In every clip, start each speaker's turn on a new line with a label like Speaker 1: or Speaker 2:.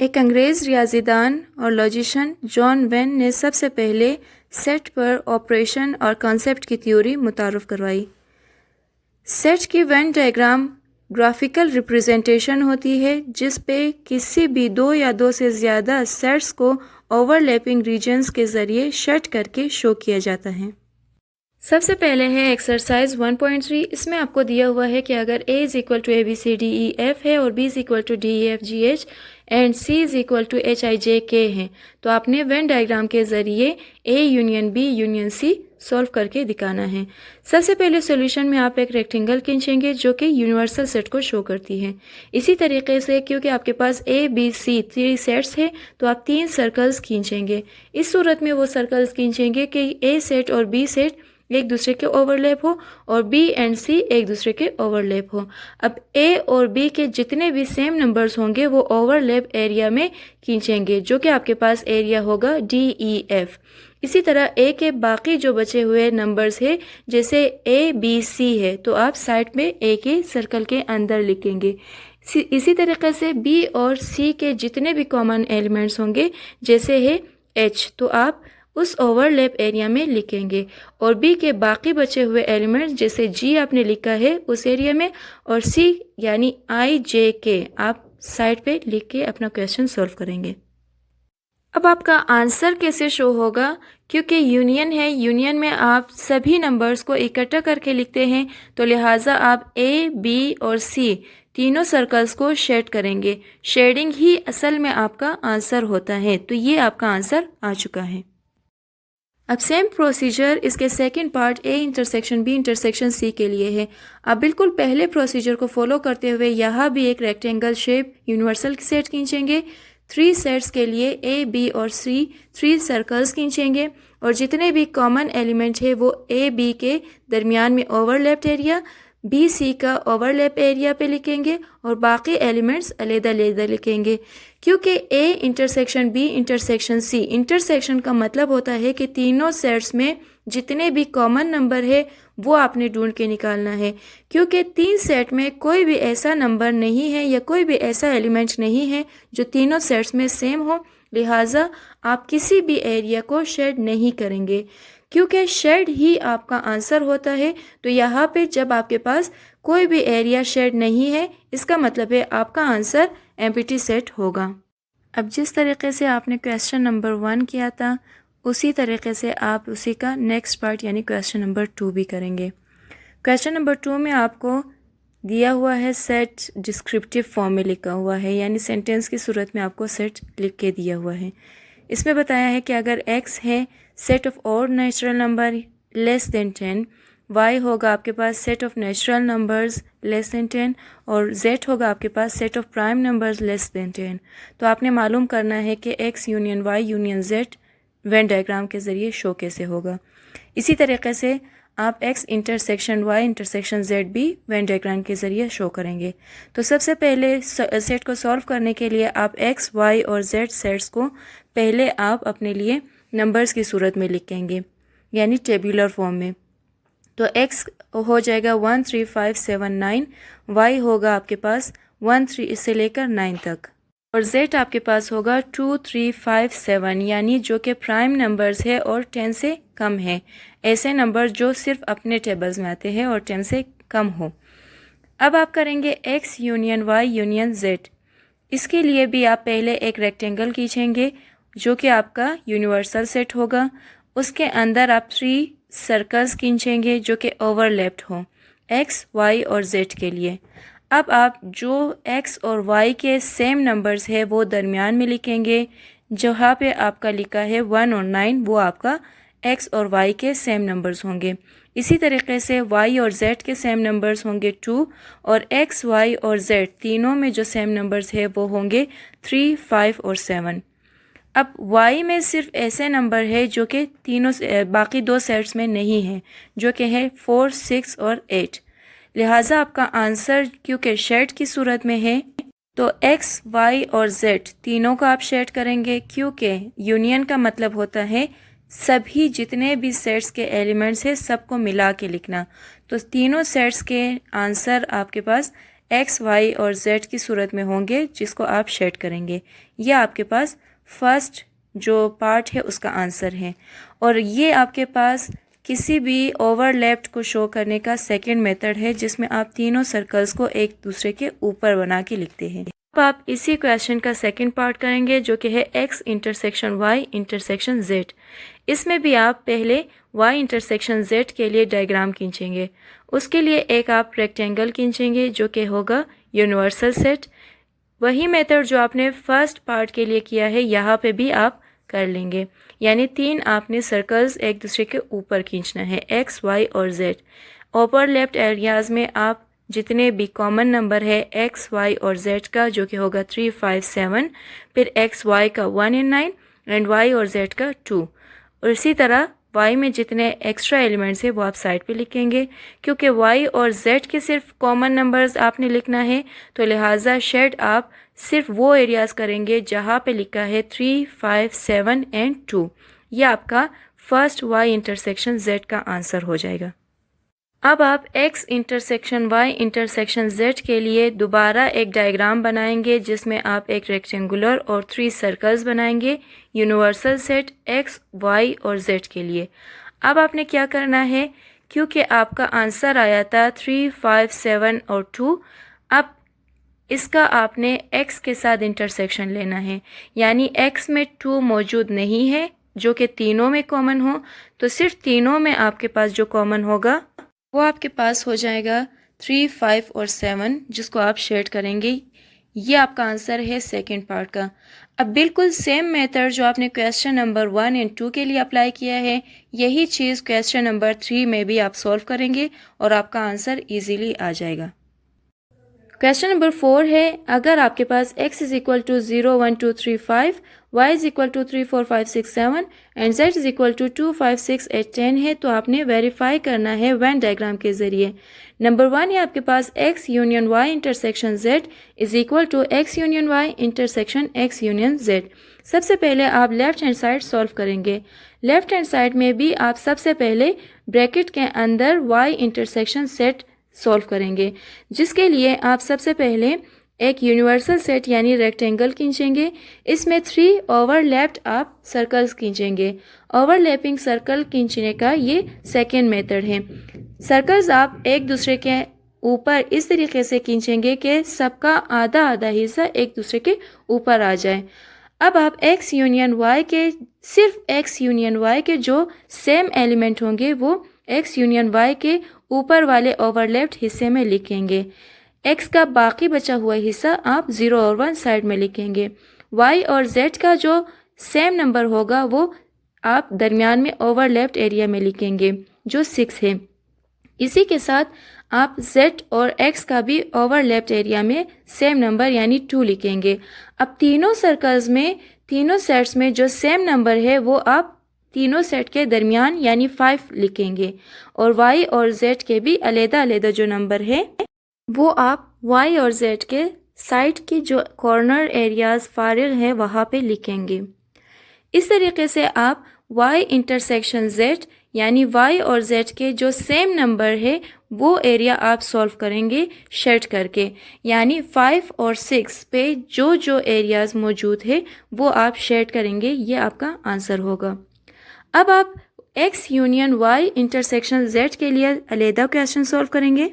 Speaker 1: एक अंग्रेज़ रियाज़ीदान और लॉजिशियन जॉन वेन ने सबसे पहले सेट पर ऑपरेशन और कॉन्सेप्ट की थ्योरी मुतारफ़ करवाई। सेट की वेन डायग्राम ग्राफिकल रिप्रेजेंटेशन होती है जिस पे किसी भी दो या दो से ज़्यादा सेट्स को ओवरलैपिंग रीजन्स के ज़रिए शट करके शो किया जाता है। सबसे पहले है एक्सरसाइज 1.3। इसमें आपको दिया हुआ है कि अगर A is equal to ABCDEF है और B is equal to DEFGH and C is equal to HIJK है, तो आपने वेन डायग्राम के ज़रिए A union B union C solve करके दिखाना है। सबसे पहले सॉल्यूशन में आप एक रेक्टेंगल खींचेंगे जो कि यूनिवर्सल सेट को शो करती है। इसी तरीके से क्योंकि आपके पास A B C 3 सेट्स है तो आप 3 सर्कल्स खींचेंगे। इस सूरत में वो सर्कल्स खींचेंगे कि A सेट और B सेट एक दूसरे के ओवरलैप हो और B एंड C एक दूसरे के ओवरलैप हो। अब A और B के जितने भी सेम नंबर्स होंगे वो ओवरलैप एरिया में खींचेंगे जो कि आपके पास एरिया होगा DEF। इसी तरह A के बाकी जो बचे हुए नंबर्स है जैसे ABC है तो आप साइड में A के सर्कल के अंदर लिखेंगे। इसी तरीके से B और C के जितने भी कॉमन एलिमेंट्स होंगे जैसे है H तो आप उस ओवरलैप एरिया में लिखेंगे और B के बाकी बचे हुए एलिमेंट्स जैसे G आपने लिखा है उस एरिया में और C यानी IJK आप साइड पे लिख के अपना क्वेश्चन सॉल्व करेंगे। अब आपका आंसर कैसे शो होगा, क्योंकि यूनियन है, यूनियन में आप सभी नंबर्स को इकट्ठा करके लिखते हैं तो लिहाजा आप A, B और C तीनों सर्कल्स को शेड करेंगे। शेडिंग ही असल में आपका आंसर होता है। तो ये आपका आंसर आ चुका है। अब सेम प्रोसीजर इसके second part A intersection B intersection C के लिए है। आप बिल्कुल पहले प्रोसीजर को फॉलो करते हुए यहाँ भी एक रेक्टेंगल शेप यूनिवर्सल सेट खींचेंगे। 3 सेट्स के लिए A, B और C 3 सर्कल्स खींचेंगे और जितने भी कॉमन एलिमेंट है वो A, B के दरमियान में ओवरलैप्ड एरिया B, C का ओवरलैप एरिया पे लिखेंगे और बाकी एलिमेंट्स अलग-अलग लिखेंगे। क्योंकि A intersection B intersection C intersection का मतलब होता है कि तीनों सेट्स में जितने भी कॉमन नंबर है वो आपने ढूंढ के निकालना है। क्योंकि 3 सेट में कोई भी ऐसा नंबर नहीं है या कोई भी ऐसा एलिमेंट नहीं है जो तीनों सेट्स में सेम हो, लिहाजा आप किसी भी एरिया को शेड नहीं करेंगे। क्योंकि शेड ही आपका आंसर होता है तो यहाँ पे जब आपके पास कोई भी एरिया शेड नहीं है इसका मतलब है आपका आंसर एम्प्टी सेट होगा। अब जिस तरीके से आपने क्वेश्चन नंबर 1 किया था उसी तरीके से आप उसी का नेक्स्ट पार्ट यानी क्वेश्चन नंबर 2 भी करेंगे। क्वेश्चन नंबर 2 में आपको दिया हुआ है सेट डिस्क्रिप्टिव फॉर्म में लिखा हुआ है, यानी सेंटेंस की सूरत में आपको सेट लिख के दिया हुआ है। इसमें बताया है कि अगर x है set of odd natural number less than 10, y होगा आपके पास set of natural numbers less than 10 और z होगा आपके पास set of prime numbers less than 10। तो आपने मालूम करना है कि x union y union z Venn diagram के ज़रिए शो कैसे होगा। इसी तरीके से आप x intersection y intersection z भी वेन डायग्राम के ज़रिए शो करेंगे। तो सबसे पहले सेट को सॉल्व करने के लिए आप x, y और z सेट्स को पहले आप अपने लिए नंबर्स की सूरत में लिखेंगे यानी टेबुलर फॉर्म में। तो x हो जाएगा 1 3 5 7 9, y होगा आपके पास 1 3 से लेकर 9 तक और z आपके पास होगा 2 3 5 7 यानी जो कि प्राइम नंबर्स है और 10 से कम है, ऐसे नंबर जो सिर्फ अपने टेबल्स में आते हैं और 10 से कम हो। अब आप करेंगे x union y union z। इसके लिए भी आप पहले एक रेक्टेंगल खींचेंगे जो कि आपका यूनिवर्सल सेट होगा। उसके अंदर आप 3 सर्कल्स खींचेंगे जो कि ओवरलैप्ड हो x, y और z के लिए। अब आप जो x और y के सेम नंबर्स है वो दरमियान में लिखेंगे। जहाँ पे आपका लिखा है 1 और 9 वो आपका x और y के सेम नंबर्स होंगे। इसी तरीके से y और z के सेम नंबर्स होंगे 2 और x, y और z तीनों में जो सेम नंबर्स है वो होंगे 3, 5 और 7। अब y में सिर्फ ऐसे नंबर है जो कि तीनों बाकी 2 सेट्स में नहीं है जो कि है 4, 6 और 8। लिहाजा आपका आंसर क्योंकि शेड की सूरत में है तो x, y और z तीनों को आप शेड करेंगे क्योंकि यूनियन का मतलब होता है सभी जितने भी सेट्स के एलिमेंट्स हैं सबको मिला के लिखना। तो तीनों सेट्स के आंसर आपके पास एक्स वाई और जेड की सूरत में होंगे जिसको आप शेड करेंगे। ये आपके पास फर्स्ट जो पार्ट है उसका आंसर है। और ये आपके पास किसी भी ओवरलैप्ड को शो करने का सेकंड मेथड है जिसमें आप तीनों सर्कल्स को एक दूसरे के ऊपर बना के लिखते हैं। अब आप इसी क्वेश्चन का सेकंड पार्ट करेंगे जो कि है x intersection y intersection z। इसमें भी आप पहले y इंटरसेक्शन z के लिए डायग्राम खींचेंगे। उसके लिए एक आप रेक्टेंगल खींचेंगे जो कि होगा यूनिवर्सल सेट। वही मेथड जो आपने फर्स्ट पार्ट के लिए किया है यहाँ पे भी आप कर लेंगे, यानी तीन आपने सर्कल्स एक दूसरे के ऊपर खींचना है, x, y और z। ओवरलैप्ड एरियाज में आप जितने भी कॉमन नंबर है x, y और z का जो कि होगा 3, 5, 7, फिर x, y का 1 and 9 एंड y और z का 2। और इसी तरह y में जितने एक्स्ट्रा एलिमेंट्स है वो आप साइड पे लिखेंगे। क्योंकि y और z के सिर्फ कॉमन नंबर्स आपने लिखना है तो लिहाजा शेड आप सिर्फ वो एरियाज करेंगे जहाँ पे लिखा है 3, 5, 7 एंड 2। ये आपका फर्स्ट y इंटरसेक्शन z का आंसर हो जाएगा। अब आप x intersection y intersection z के लिए दोबारा एक डायग्राम बनाएंगे जिसमें आप एक रेक्टेंगुलर और 3 सर्कल्स बनाएंगे यूनिवर्सल सेट x, y और z के लिए। अब आपने क्या करना है, क्योंकि आपका आंसर आया था 3, 5, 7 और 2, अब इसका आपने x के साथ इंटरसेक्शन लेना है, यानी x में 2 मौजूद नहीं है जो कि तीनों में कॉमन हो, तो सिर्फ तीनों में आपके पास जो कॉमन होगा वो आपके पास हो जाएगा 3, 5 और 7 जिसको आप शेड करेंगे। ये आपका आंसर है सेकंड पार्ट का। अब बिल्कुल सेम मेथड जो आपने क्वेश्चन नंबर 1 एंड 2 के लिए अप्लाई किया है, यही चीज़ क्वेश्चन नंबर 3 में भी आप सॉल्व करेंगे और आपका आंसर इजीली आ जाएगा। क्वेश्चन नंबर 4 है, अगर आपके पास x is equal to 0, 1, 2, 3, 5, y is equal to 3, 4, 5, 6, 7 and z is equal to 2, 5, 6, 8, 10 है तो आपने वेरीफाई करना है वेन डायग्राम के ज़रिए। नंबर 1 है आपके पास x union y intersection z is equal to x union y intersection x union z। सबसे पहले आप लेफ्ट हैंड साइड सॉल्व करेंगे। लेफ्ट हैंड साइड में भी आप सबसे पहले ब्रैकेट के अंदर y इंटरसेक्शन सेट सॉल्व करेंगे, जिसके लिए आप सबसे पहले एक यूनिवर्सल सेट यानी रेक्टेंगल खींचेंगे। इसमें 3 ओवरलैप्ड आप सर्कल्स खींचेंगे। ओवरलैपिंग सर्कल खींचने का ये सेकेंड मेथड है। सर्कल्स आप एक दूसरे के ऊपर इस तरीके से खींचेंगे कि सबका आधा आधा हिस्सा एक दूसरे के ऊपर आ जाए। अब आप x यूनियन y के सिर्फ x यूनियन y के जो सेम एलिमेंट होंगे वो x यूनियन y के ऊपर वाले ओवरलैप्ड हिस्से में लिखेंगे। x का बाकी बचा हुआ हिस्सा आप 0 और 1 साइड में लिखेंगे। y और z का जो सेम नंबर होगा वो आप दरमियान में ओवरलैप्ड एरिया में लिखेंगे जो 6 है। इसी के साथ आप z और x का भी ओवरलैप्ड एरिया में सेम नंबर यानी 2 लिखेंगे। अब तीनों सर्कल्स में तीनों सेट्स में जो सेम नंबर है वो आप तीनों सेट के दरमियान यानी 5 लिखेंगे और y और z के भी अलग अलग जो नंबर है वो आप y और z के साइड के जो कॉर्नर एरियाज फारिग हैं वहाँ पे लिखेंगे। इस तरीके से आप y इंटरसेक्शन z यानी y और z के जो सेम नंबर है वो एरिया आप सॉल्व करेंगे शेड करके, यानी 5 और 6 पे जो जो एरियाज मौजूद है वो आप शेड करेंगे। ये आपका आंसर होगा। अब आप x union y intersection z के लिए अलग क्वेश्चन सॉल्व करेंगे।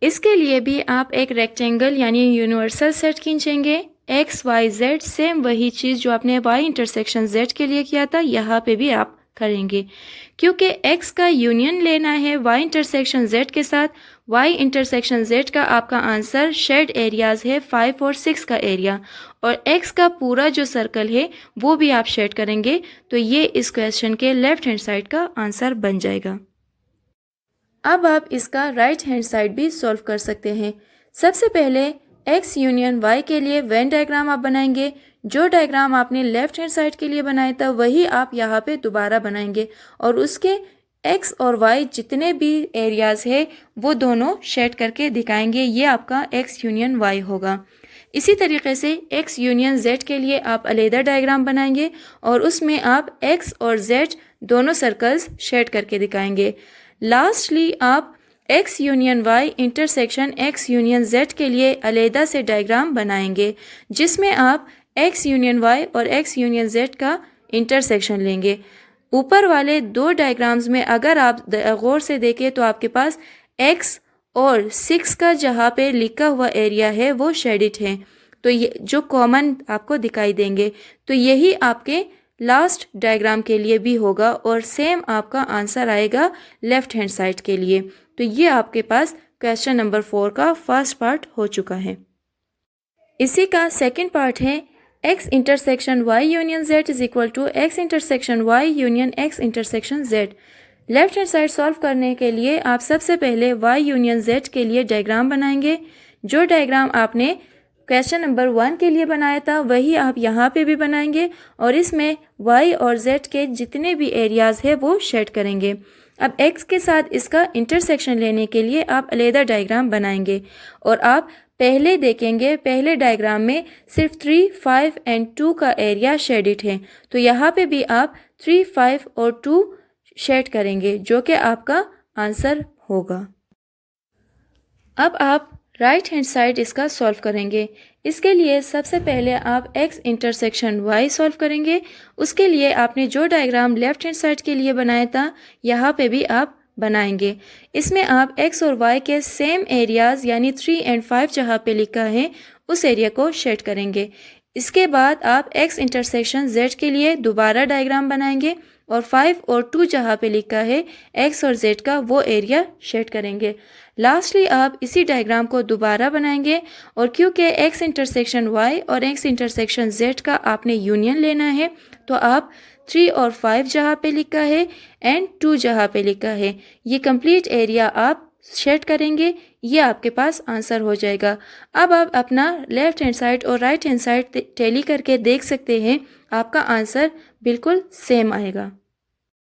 Speaker 1: इसके लिए भी आप एक रेक्टेंगल यानी यूनिवर्सल सेट खींचेंगे। x, y, z सेम वही चीज़ जो आपने y इंटरसेक्शन z के लिए किया था यहाँ पे भी आप करेंगे। क्योंकि x का यूनियन लेना है y इंटरसेक्शन z के साथ, y इंटरसेक्शन z का आपका आंसर शेड एरियाज है 5 और 6 का एरिया, और x का पूरा जो सर्कल है वो भी आप शेड करेंगे। तो ये इस क्वेश्चन के लेफ्ट हैंड साइड का आंसर बन जाएगा। अब आप इसका राइट हैंड साइड भी सॉल्व कर सकते हैं। सबसे पहले x यूनियन y के लिए वेन डायग्राम आप बनाएंगे। जो डायग्राम आपने लेफ्ट हैंड साइड के लिए बनाया था वही आप यहाँ पे दोबारा बनाएंगे और उसके x और y जितने भी एरियाज है वो दोनों शेड करके दिखाएंगे। ये आपका x यूनियन y होगा। इसी तरीके से x यूनियन z के लिए आप अलग डायग्राम बनाएंगे और उसमें आप x और z दोनों सर्कल्स शेड करके दिखाएंगे। लास्टली आप x union y intersection x union z के लिए अलहदा से डायग्राम बनाएंगे, जिसमें आप एक्स यूनियन वाई और एक्स यूनियन जेड का इंटरसेक्शन लेंगे। ऊपर वाले दो डायग्राम्स में अगर आप गौर से देखें तो आपके पास एक्स और 6 का जहाँ पे लिखा हुआ एरिया है वो शेडिड है, तो ये जो कॉमन आपको दिखाई देंगे, तो यही आपके लास्ट डायग्राम के लिए भी होगा और सेम आपका आंसर आएगा लेफ्ट हैंड साइड के लिए। तो ये आपके पास क्वेश्चन नंबर 4 का फर्स्ट पार्ट हो चुका है। इसी का सेकंड पार्ट है x intersection y union z is equal to x intersection y union x intersection z। Left hand side solve करने के लिए आप सबसे पहले y यूनियन z के लिए डायग्राम बनाएंगे। जो डायग्राम आपने क्वेश्चन नंबर 1 के लिए बनाया था वही आप यहाँ पे भी बनाएंगे और इसमें y और z के जितने भी एरियाज है वो शेड करेंगे। अब x के साथ इसका इंटरसेक्शन लेने के लिए आप अलहदा डायग्राम बनाएंगे और आप पहले देखेंगे पहले डायग्राम में सिर्फ 3, 5 एंड 2 का एरिया शेडिड है, तो यहाँ पे भी आप 3, 5 और 2 शेड करेंगे जो कि आपका आंसर होगा। अब आप राइट हैंड साइड इसका सॉल्व करेंगे। इसके लिए सबसे पहले आप x इंटरसेक्शन y सॉल्व करेंगे। उसके लिए आपने जो डायग्राम लेफ्ट हैंड साइड के लिए बनाया था यहाँ पे भी आप बनाएंगे। इसमें आप x और y के सेम एरियाज यानी 3 एंड 5 जहाँ पे लिखा है उस एरिया को शेड करेंगे। इसके बाद आप x इंटरसेक्शन z के लिए दोबारा डायग्राम बनाएंगे और 5 और 2 जहाँ पे लिखा है x और z का वो एरिया शेड करेंगे। लास्टली आप इसी डायग्राम को दोबारा बनाएंगे और क्योंकि x इंटरसेक्शन y और x इंटरसेक्शन z का आपने यूनियन लेना है तो आप 3 और 5 जहाँ पे लिखा है एंड 2 जहाँ पे लिखा है ये कंप्लीट एरिया आप शेड करेंगे। ये आपके पास आंसर हो जाएगा। अब आप अपना लेफ्ट हैंड साइड और राइट हैंड साइड टैली करके देख सकते हैं, आपका आंसर बिल्कुल सेम आएगा।